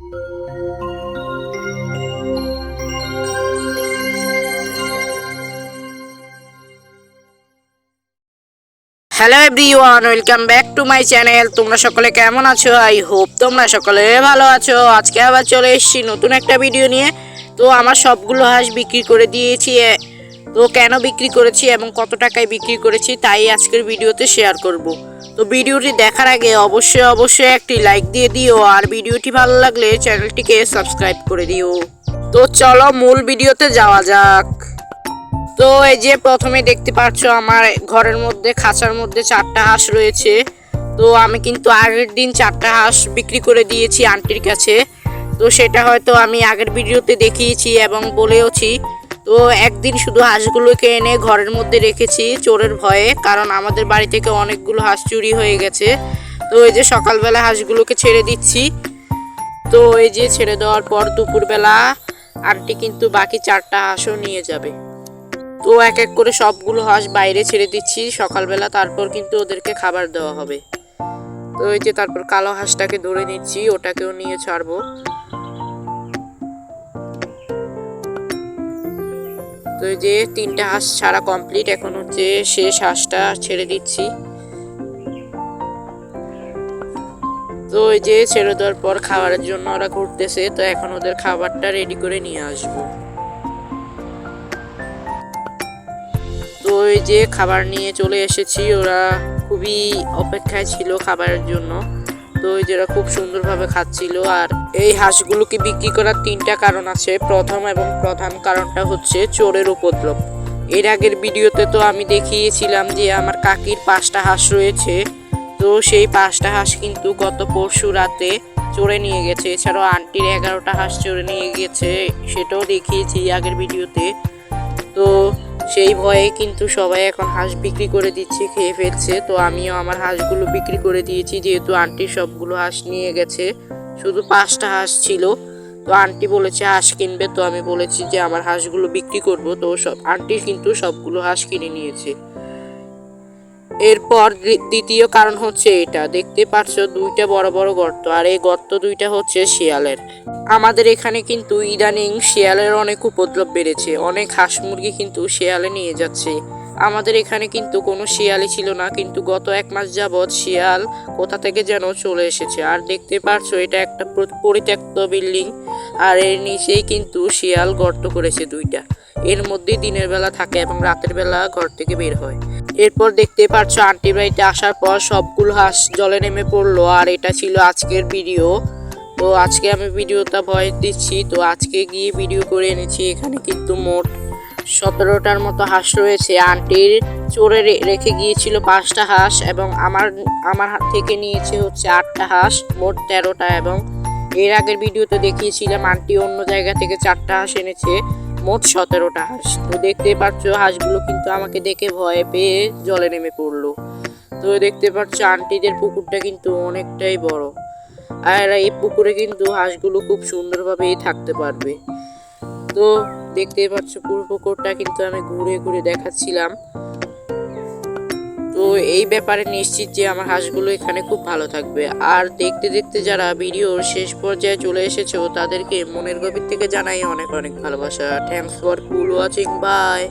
Hello everyone, welcome back to my channel. তোমরা সকলে কেমন আছো? আই হোপ তোমরা সকলে ভালো আছো। আজকে আবার চলে এসেছি নতুন একটা ভিডিও নিয়ে। তো আমার সবগুলো হাঁস বিক্রি করে দিয়েছি। তো কেন বিক্রি করেছি এবং কত টাকায় বিক্রি করেছি তাই আজকের ভিডিওতে শেয়ার করব। তো ভিডিওটি দেখার আগে অবশ্যই একটি লাইক দিয়ে দিও, আর ভিডিওটি ভালো লাগলে চ্যানেলটিকে সাবস্ক্রাইব করে দিও। তো চলো মূল ভিডিওতে যাওয়া যাক। তো এই যে প্রথমে দেখতে পাচ্ছ আমার ঘরের মধ্যে খাঁচার মধ্যে 4টা হাঁস রয়েছে। তো আমি কিন্তু আগের দিন 4টা হাঁস বিক্রি করে দিয়েছি আন্টির কাছে। তো সেটা হয়তো আমি আগের ভিডিওতে দেখিয়েছি এবং বলেওছি। তো একদিন শুধু হাঁসগুলোকে এনে ঘরের মধ্যে রেখেছি চোরের ভয়ে, কারণ আমাদের বাড়ি থেকে অনেকগুলো হাঁস চুরি হয়ে গেছে। তো এই যে সকালবেলা হাঁসগুলোকে ছেড়ে দিচ্ছি। তো এই যে ছেড়ে দেওয়ার পর দুপুরবেলা আন্টি কিন্তু বাকি 4টা হাঁসও নিয়ে যাবে। তো এক এক করে সবগুলো হাঁস বাইরে ছেড়ে দিচ্ছি সকালবেলা, তারপর কিন্তু ওদেরকে খাবার দেওয়া হবে। তো এই যে তারপর কালো হাঁসটাকে ধরে নিচ্ছি, ওটাকেও নিয়ে ছাড়বো। তো এই যে 3টা হাঁস ছাড়া কমপ্লিট, এখন হচ্ছে শেষ হাঁসটা ছেড়ে দিচ্ছি। তো এই যে ছেড়ে দেওয়ার পর খাবারের জন্য ওরা ঘুরতেছে, তো এখন ওদের খাবারটা রেডি করে নিয়ে আসবো। তো এই যে খাবার নিয়ে চলে এসেছি, ওরা খুবই অপেক্ষায় ছিল খাবারের জন্য। তো এই যে ওরা খুব সুন্দরভাবে খাচ্ছিল। আর এই হাঁসগুলোকে বিক্রি করার 3টা কারণ আছে। প্রথম এবং প্রধান কারণটা হচ্ছে চোরের উপদ্রব। এর আগের ভিডিওতে তো আমি দেখিয়েছিলাম যে আমার কাকির 5টা হাঁস রয়েছে। তো সেই 5টা হাঁস কিন্তু গত পরশু রাতে চোরে নিয়ে গেছে। এছাড়াও আন্টির 11টা হাঁস চোরে নিয়ে গেছে, সেটাও দেখিয়েছি আগের ভিডিওতে। তো সেই ভয়ে কিন্তু সবাই এখন হাঁস বিক্রি করে দিচ্ছে, খেয়ে ফেলছে। তো আমিও আমার হাঁসগুলো বিক্রি করে দিয়েছি, যেহেতু আন্টি সবগুলো হাঁস নিয়ে গেছে। শুধু 5টা হাঁস ছিল। তো আন্টি বলেছে হাঁস কিনবে, তো আমি বলেছি যে আমার হাঁসগুলো বিক্রি করব। তো আন্টি কিন্তু সবগুলো হাঁস কিনে নিয়েছে। এরপর দ্বিতীয় কারণ হচ্ছে এটা, দেখতে পাচ্ছ 2টা বড় বড় গর্ত, আর এই গর্ত 2টা হচ্ছে শিয়ালের। আমাদের এখানে কিন্তু ইদানিং শিয়ালের অনেক উপদ্রব বেড়েছে, অনেক হাঁস মুরগি কিন্তু শিয়ালে নিয়ে যাচ্ছে। আমাদের এখানে কিন্তু কোনো শিয়ালই ছিল না, কিন্তু গত 1 মাস যাবৎ শিয়াল কোথা থেকে যেন চলে এসেছে। আর দেখতে পাচ্ছ এটা একটা পরিত্যক্ত বিল্ডিং, আর এর নিচেই কিন্তু শিয়াল গর্ত করেছে 2টা। এর মধ্যে দিনের বেলা থাকে এবং রাতের বেলা ঘর থেকে বের হয়। এরপর দেখতে পাচ্ছ আন্টি বাড়িতে আসার পর সবগুলো হাঁস জলে নেমে পড়লো। আর এটা ছিল আজকের ভিডিও। তো আজকে আমি ভিডিওটা ভয়েস দিচ্ছি। তো আজকে গিয়ে ভিডিও করে এনেছি। এখানে কিন্তু মোট 17টার মতো হাঁস রয়েছে। আন্টির চোরে রেখে গিয়েছিল 5টা হাঁস, এবং আমার হাত থেকে নিয়েছে হচ্ছে 8টা হাঁস, মোট 13টা। এবং এর আগের ভিডিওতে দেখিয়েছিলাম আন্টি অন্য জায়গা থেকে 4টা হাঁস এনেছে, মোট 17টা হাঁস। তো দেখতে পাচ্ছ হাঁসগুলো কিন্তু আমাকে দেখে ভয় পেয়ে জলে নেমে পড়লো। তো দেখতে পাচ্ছ আন্টিদের পুকুরটা কিন্তু অনেকটাই বড়, আর এই পুকুরে কিন্তু হাঁসগুলো খুব সুন্দরভাবেই থাকতে পারবে। তো দেখতে পাচ্ছ পুরো পুকুরটা কিন্তু আমি ঘুরে ঘুরে দেখাচ্ছিলাম। তো এই ব্যাপারে নিশ্চিত যে আমার হাঁসগুলো এখানে খুব ভালো থাকবে। আর দেখতে দেখতে যারা ভিডিওর শেষ পর্যায়ে চলে এসেছো তাদেরকে মনের গভীর থেকে জানাই অনেক অনেক ভালোবাসা। Thanks for cool watching, by.